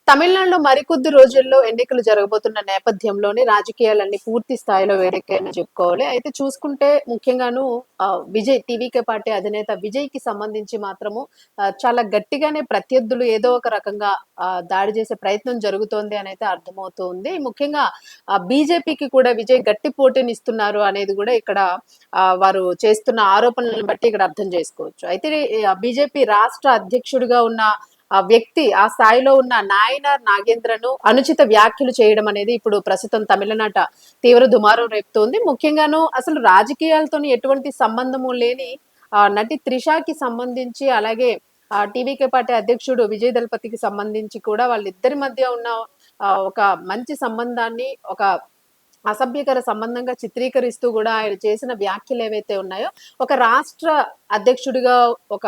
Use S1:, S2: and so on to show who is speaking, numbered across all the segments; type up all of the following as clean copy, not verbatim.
S1: తమిళనాడులో మరికొద్ది రోజుల్లో ఎన్నికలు జరగబోతున్న నేపథ్యంలోనే రాజకీయాలన్నీ పూర్తి స్థాయిలో వేడెక్కాయని చెప్పుకోవాలి. అయితే చూసుకుంటే ముఖ్యంగాను విజయ్ టీవీకే పార్టీ అధినేత విజయ్‌కి సంబంధించి మాత్రము చాలా గట్టిగానే ప్రత్యర్థులు ఏదో ఒక రకంగా దాడి చేసే ప్రయత్నం జరుగుతోంది అనైతే అర్థమవుతూ ఉంది. ముఖ్యంగా బీజేపీకి కూడా విజయ్ గట్టి పోటీనిస్తున్నారు అనేది కూడా ఇక్కడ వారు చేస్తున్న ఆరోపణలను బట్టి ఇక్కడ అర్థం చేసుకోవచ్చు. అయితే బీజేపీ రాష్ట్ర అధ్యక్షుడిగా ఉన్న ఆ వ్యక్తి ఆ స్థాయిలో ఉన్న నాయనార్ నాగేంద్రను అనుచిత వ్యాఖ్యలు చేయడం అనేది ఇప్పుడు ప్రస్తుతం తమిళనాట తీవ్ర దుమారం రేపుతోంది. ముఖ్యంగాను అసలు రాజకీయాలతోని ఎటువంటి సంబంధము లేని నటి త్రిషకి సంబంధించి అలాగే టీవీకే పార్టీ అధ్యక్షుడు విజయ్ దళపతికి సంబంధించి కూడా వాళ్ళిద్దరి మధ్య ఉన్న ఒక మంచి సంబంధాన్ని ఒక అసభ్యకర సంబంధంగా చిత్రీకరిస్తూ గూడా ఆయన చేసిన వ్యాఖ్యలేవైతే ఉన్నాయో, ఒక రాష్ట్ర అధ్యక్షుడిగా ఒక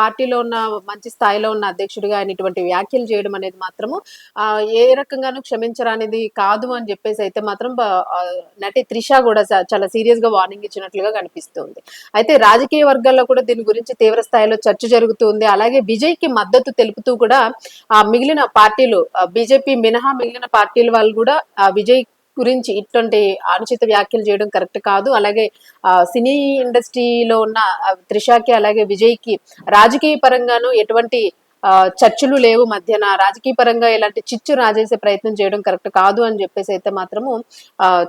S1: పార్టీలో ఉన్న మంచి స్థాయిలో ఉన్న అధ్యక్షుడిగా ఆయన ఇటువంటి వ్యాఖ్యలు చేయడం అనేది మాత్రము ఏ రకంగానూ క్షమించరానిది కాదు అని జెప్పేసైతే మాత్రం నటి త్రిష గూడా చాలా సీరియస్‌గా వార్నింగ్ ఇచ్చినట్లుగా కనిపిస్తుంది. అయితే రాజకీయ వర్గాల్లో కూడా దీని గురించి తీవ్ర స్థాయిలో చర్చ జరుగుతుంది. అలాగే విజయ్‌కి మద్దతు తెలుపుతూ కూడా మిగిలిన పార్టీలు బీజేపీ మినహా మిగిలిన పార్టీల వాళ్ళు గూడా విజయ్ గురించి ఇటువంటి అనుచిత వ్యాఖ్యలు చేయడం కరెక్ట్ కాదు. అలాగే సినీ ఇండస్ట్రీలో ఉన్న త్రిషకి అలాగే విజయ్‌కి రాజకీయ పరంగాను ఎటువంటి చర్చలు లేవు మధ్యన. రాజకీయ పరంగా ఇలాంటి చిచ్చు రాజేసే ప్రయత్నం చేయడం కరెక్ట్ కాదు అని చెప్పేసి అయితే మాత్రము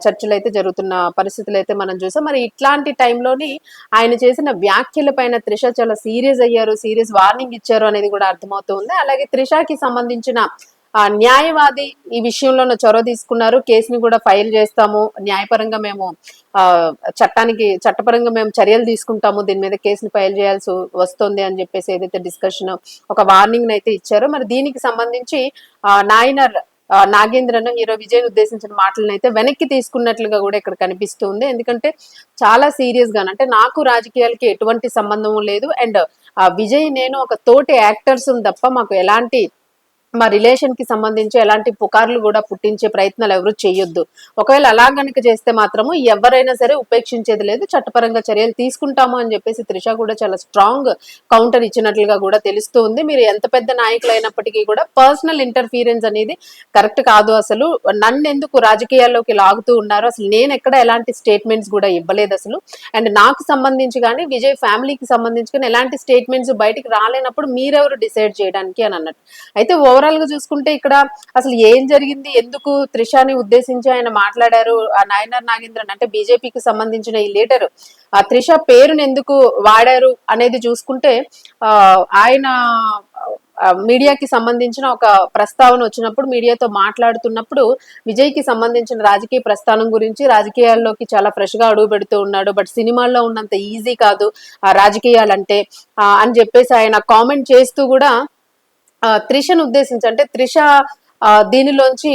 S1: చర్చలైతే జరుగుతున్న పరిస్థితులైతే మనం చూసాం. మరి ఇట్లాంటి టైంలోని ఆయన చేసిన వ్యాఖ్యల పైన త్రిష చాలా సీరియస్ అయ్యారు, సీరియస్ వార్నింగ్ ఇచ్చారు అనేది కూడా అర్థమవుతుంది. అలాగే త్రిషకి సంబంధించిన న్యాయవాది ఈ విషయంలో చొరవ తీసుకున్నారు. కేసుని కూడా ఫైల్ చేస్తాము. న్యాయపరంగా మేము చట్టపరంగా మేము చర్యలు తీసుకుంటాము. దీని మీద కేసుని ఫైల్ చేయాల్సి వస్తుంది అని చెప్పేసి ఏదైతే డిస్కషన్ ఒక వార్నింగ్ అయితే ఇచ్చారో మరి దీనికి సంబంధించి నాయనర్ నాగేంద్రను హీరో విజయ్ ఉద్దేశించిన మాటలను అయితే వెనక్కి తీసుకున్నట్లుగా కూడా ఇక్కడ కనిపిస్తుంది. ఎందుకంటే చాలా సీరియస్ గా అంటే నాకు రాజకీయాలకి ఎటువంటి సంబంధం లేదు అండ్ విజయ్ నేను ఒక తోటి యాక్టర్స్ తప్ప మాకు ఎలాంటి మా రిలేషన్ కి సంబంధించి ఎలాంటి పుకార్లు కూడా పుట్టించే ప్రయత్నాలు ఎవరు చేయొద్దు. ఒకవేళ అలా గనుక చేస్తే మాత్రము ఎవరైనా సరే ఉపేక్షించేది లేదు, చట్టపరంగా చర్యలు తీసుకుంటాము అని చెప్పేసి త్రిష కూడా చాలా స్ట్రాంగ్ కౌంటర్ ఇచ్చినట్లుగా కూడా తెలుస్తూ ఉంది. మీరు ఎంత పెద్ద నాయకులు అయినప్పటికీ కూడా పర్సనల్ ఇంటర్ఫీరెన్స్ అనేది కరెక్ట్ కాదు. అసలు నన్ను ఎందుకు రాజకీయాల్లోకి లాగుతూ ఉన్నారు, అసలు నేను ఎక్కడ ఎలాంటి స్టేట్మెంట్స్ కూడా ఇవ్వలేదు అసలు. అండ్ నాకు సంబంధించి కానీ విజయ్ ఫ్యామిలీకి సంబంధించి కానీ ఎలాంటి స్టేట్మెంట్స్ బయటికి రాలేనప్పుడు మీరెవరు డిసైడ్ చేయడానికి అని అన్నట్టు. అయితే ఓవరాల్ గా చూసుకుంటే ఇక్కడ అసలు ఏం జరిగింది, ఎందుకు త్రిషాని ఉద్దేశించి ఆయన మాట్లాడారు, ఆ నాయనర్ నాగేంద్రన్ అంటే బీజేపీకి సంబంధించిన ఈ లీడర్ ఆ త్రిష పేరును ఎందుకు వాడారు అనేది చూసుకుంటే ఆయన మీడియాకి సంబంధించిన ఒక ప్రస్తావన వచ్చినప్పుడు మీడియాతో మాట్లాడుతున్నప్పుడు విజయ్ కి సంబంధించిన రాజకీయ ప్రస్థానం గురించి రాజకీయాల్లోకి చాలా ఫ్రెష్ గా అడుగు పెడుతూ ఉన్నాడు, బట్ సినిమాల్లో ఉన్నంత ఈజీ కాదు ఆ రాజకీయాలంటే అని చెప్పేసి ఆయన కామెంట్ చేస్తూ కూడా త్రిషను ఉద్దేశించి అంటే త్రిష దీనిలోంచి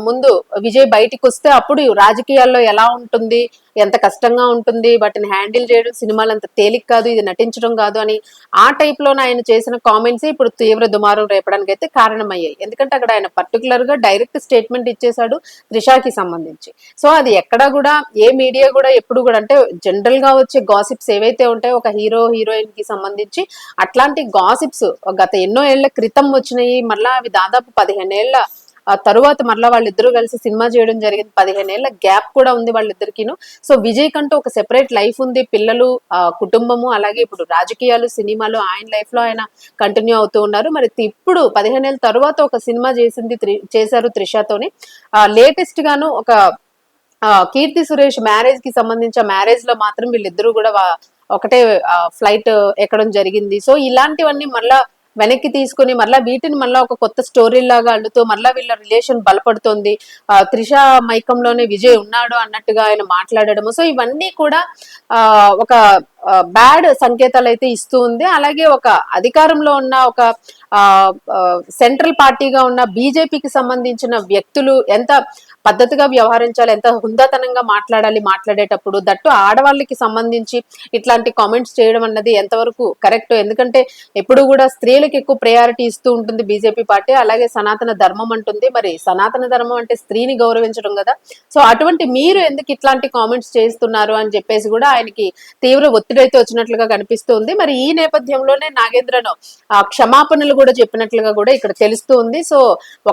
S1: ముందు విజయ్ బయటికి వస్తే అప్పుడు రాజకీయాల్లో ఎలా ఉంటుంది, ఎంత కష్టంగా ఉంటుంది, వాటిని హ్యాండిల్ చేయడం సినిమాలు అంత తేలిక కాదు, ఇది నటించడం కాదు అని ఆ టైప్ లో ఆయన చేసిన కామెంట్స్ ఇప్పుడు తీవ్ర దుమారం రేపడానికి అయితే కారణమయ్యాయి. ఎందుకంటే అక్కడ ఆయన పర్టికులర్ గా డైరెక్ట్ స్టేట్మెంట్ ఇచ్చేశాడు త్రిషకి సంబంధించి. సో అది ఎక్కడా కూడా ఏ మీడియా కూడా ఎప్పుడు కూడా అంటే జనరల్ గా వచ్చే గాసిప్స్ ఏవైతే ఉంటాయో ఒక హీరో హీరోయిన్ కి సంబంధించి అట్లాంటి గాసిప్స్ గత ఎన్నో ఏళ్ల క్రితం వచ్చినాయి, మళ్ళా అవి దాదాపు 15 ఏళ్ల తరువాత మరలా వాళ్ళిద్దరూ కలిసి సినిమా చేయడం జరిగింది. 15 ఏళ్ల గ్యాప్ కూడా ఉంది వాళ్ళిద్దరికిను. సో విజయ్ కంటూ ఒక సెపరేట్ లైఫ్ ఉంది, పిల్లలు కుటుంబము అలాగే ఇప్పుడు రాజకీయాలు సినిమాలు ఆయన లైఫ్ లో ఆయన కంటిన్యూ అవుతూ ఉన్నారు. మరి ఇప్పుడు 15 ఏళ్ళ తరువాత ఒక సినిమా చేశారు త్రిషతోని. లేటెస్ట్ గాను ఒక కీర్తి సురేష్ మ్యారేజ్ కి సంబంధించిన మ్యారేజ్ లో మాత్రం వీళ్ళిద్దరూ కూడా ఒకటే ఫ్లైట్ ఎక్కడం జరిగింది. సో ఇలాంటివన్నీ మళ్ళా వెనక్కి తీసుకుని మళ్ళీ వీటిని మళ్ళీ ఒక కొత్త స్టోరీ లాగా అల్లుతూ మళ్ళీ వీళ్ళ రిలేషన్ బలపడుతోంది, త్రిష మైకంలోనే విజయ్ ఉన్నాడు అన్నట్టుగా ఆయన మాట్లాడడము. సో ఇవన్నీ కూడా ఒక బ్యాడ్ సంకేతాలు అయితే ఇస్తూ ఉంది. అలాగే ఒక అధికారంలో ఉన్న ఒక సెంట్రల్ పార్టీగా ఉన్న బీజేపీకి సంబంధించిన వ్యక్తులు ఎంత పద్ధతిగా వ్యవహరించాలి, ఎంత హుందాతనంగా మాట్లాడాలి మాట్లాడేటప్పుడు, దట్టు ఆడవాళ్ళకి సంబంధించి ఇట్లాంటి కామెంట్స్ చేయడం అన్నది ఎంతవరకు కరెక్ట్. ఎందుకంటే ఎప్పుడు కూడా స్త్రీలకు ఎక్కువ ప్రయారిటీ ఇస్తూ ఉంటుంది బీజేపీ పార్టీ. అలాగే సనాతన ధర్మం అంటుంది, మరి సనాతన ధర్మం అంటే స్త్రీని గౌరవించడం కదా. సో అటువంటి మీరు ఎందుకు ఇట్లాంటి కామెంట్స్ చేస్తున్నారు అని చెప్పేసి కూడా ఆయనకి తీవ్ర ఒత్తిడి అయితే వచ్చినట్లుగా కనిపిస్తుంది. మరి ఈ నేపథ్యంలోనే నాగేంద్రను క్షమాపణలు కూడా చెప్పినట్లుగా కూడా ఇక్కడ తెలుస్తూ ఉంది. సో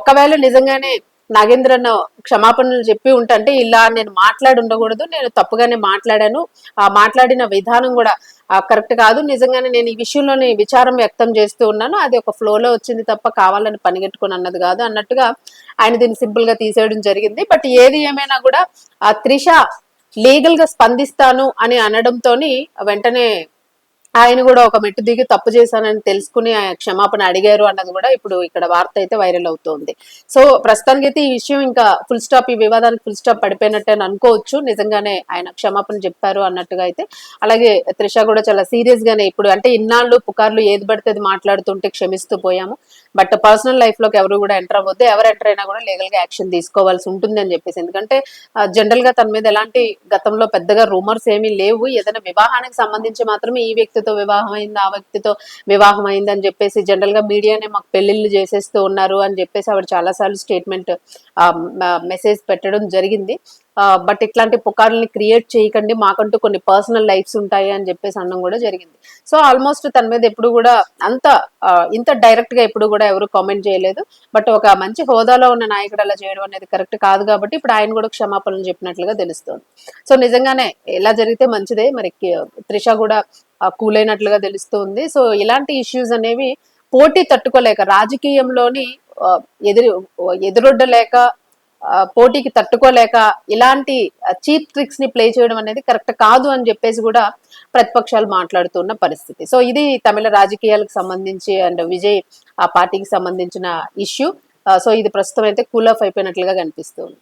S1: ఒకవేళ నిజంగానే నాగేంద్రన్ క్షమాపణలు చెప్పి ఉంటే, ఇలా నేను మాట్లాడి ఉండకూడదు, నేను తప్పుగానే మాట్లాడాను, ఆ మాట్లాడిన విధానం కూడా కరెక్ట్ కాదు, నిజంగానే నేను ఈ విషయంలోనే విచారం వ్యక్తం చేస్తూ ఉన్నాను, అది ఒక ఫ్లోలో వచ్చింది తప్ప కావాలని పనిగట్టుకుని అన్నది కాదు అన్నట్టుగా ఆయన దీన్ని సింపుల్ గా తీసేయడం జరిగింది. బట్ ఏది ఏమైనా కూడా త్రిష లీగల్ గా స్పందిస్తాను అని అనడంతోని వెంటనే ఆయన కూడా ఒక మెట్టు దిగి తప్పు చేశానని తెలుసుకుని ఆయన క్షమాపణ అడిగారు అన్నది కూడా ఇప్పుడు ఇక్కడ వార్త అయితే వైరల్ అవుతోంది. సో ప్రస్తుతానికి అయితే ఈ విషయం ఇంకా ఫుల్ స్టాప్, ఈ వివాదానికి ఫుల్ స్టాప్ పడిపోయినట్టే అని అనుకోవచ్చు. నిజంగానే ఆయన క్షమాపణ చెప్పారు అన్నట్టుగా అయితే. అలాగే త్రిష కూడా చాలా సీరియస్ గానే ఇప్పుడు అంటే ఇన్నాళ్ళు పుకార్లు ఏది పడితే అది మాట్లాడుతుంటే క్షమిస్తూ పోయాము, బట్ పర్సనల్ లైఫ్ లోకి ఎవరు కూడా ఎంటర్ అవ్వద్దు, ఎవరు ఎంటర్ అయినా కూడా లీగల్ గా యాక్షన్ తీసుకోవాల్సి ఉంటుంది అని చెప్పేసి. ఎందుకంటే జనరల్ గా తన మీద ఎలాంటి గతంలో పెద్దగా రూమర్స్ ఏమీ లేవు, ఏదైనా వివాహానికి సంబంధించి మాత్రమే ఈ వ్యక్తితో వివాహం అయింది, ఆ వ్యక్తితో వివాహం అయింది అని చెప్పేసి జనరల్ గా మీడియానే మాకు పెళ్లిళ్ళు చేసేస్తూ ఉన్నారు అని చెప్పేసి ఆవిడ చాలా సార్లు స్టేట్మెంట్ మెసేజ్ పెట్టడం జరిగింది. బట్ ఇట్లాంటి పుకార్లని క్రియేట్ చేయకండి, మాకంటూ కొన్ని పర్సనల్ లైఫ్స్ ఉంటాయి అని చెప్పేసి అనడం కూడా జరిగింది. సో ఆల్మోస్ట్ తన మీద ఎప్పుడు కూడా అంత ఇంత డైరెక్ట్ గా ఎప్పుడు కూడా ఎవరు కామెంట్ చేయలేదు. బట్ ఒక మంచి హోదాలో ఉన్న నాయకుడు అలా చేయడం అనేది కరెక్ట్ కాదు కాబట్టి ఇప్పుడు ఆయన కూడా క్షమాపణలు చెప్పినట్లుగా తెలుస్తుంది. సో నిజంగానే ఎలా జరిగితే మంచిదే. మరి త్రిష కూడా కూల్ అయినట్లుగా తెలుస్తుంది. సో ఇలాంటి ఇష్యూస్ అనేవి పోటీ తట్టుకోలేక రాజకీయంలోని ఎదురు ఎదురొడ్డలేక పోటీకి తట్టుకోలేక ఇలాంటి చీప్ ట్రిక్స్ ని ప్లే చేయడం అనేది కరెక్ట్ కాదు అని చెప్పేసి కూడా ప్రతిపక్షాలు మాట్లాడుతున్న పరిస్థితి. సో ఇది తమిళ రాజకీయాలకు సంబంధించి అండ్ విజయ్ ఆ పార్టీకి సంబంధించిన ఇష్యూ. సో ఇది ప్రస్తుతం అయితే కూల్ ఆఫ్ అయిపోయినట్లుగా కనిపిస్తుంది.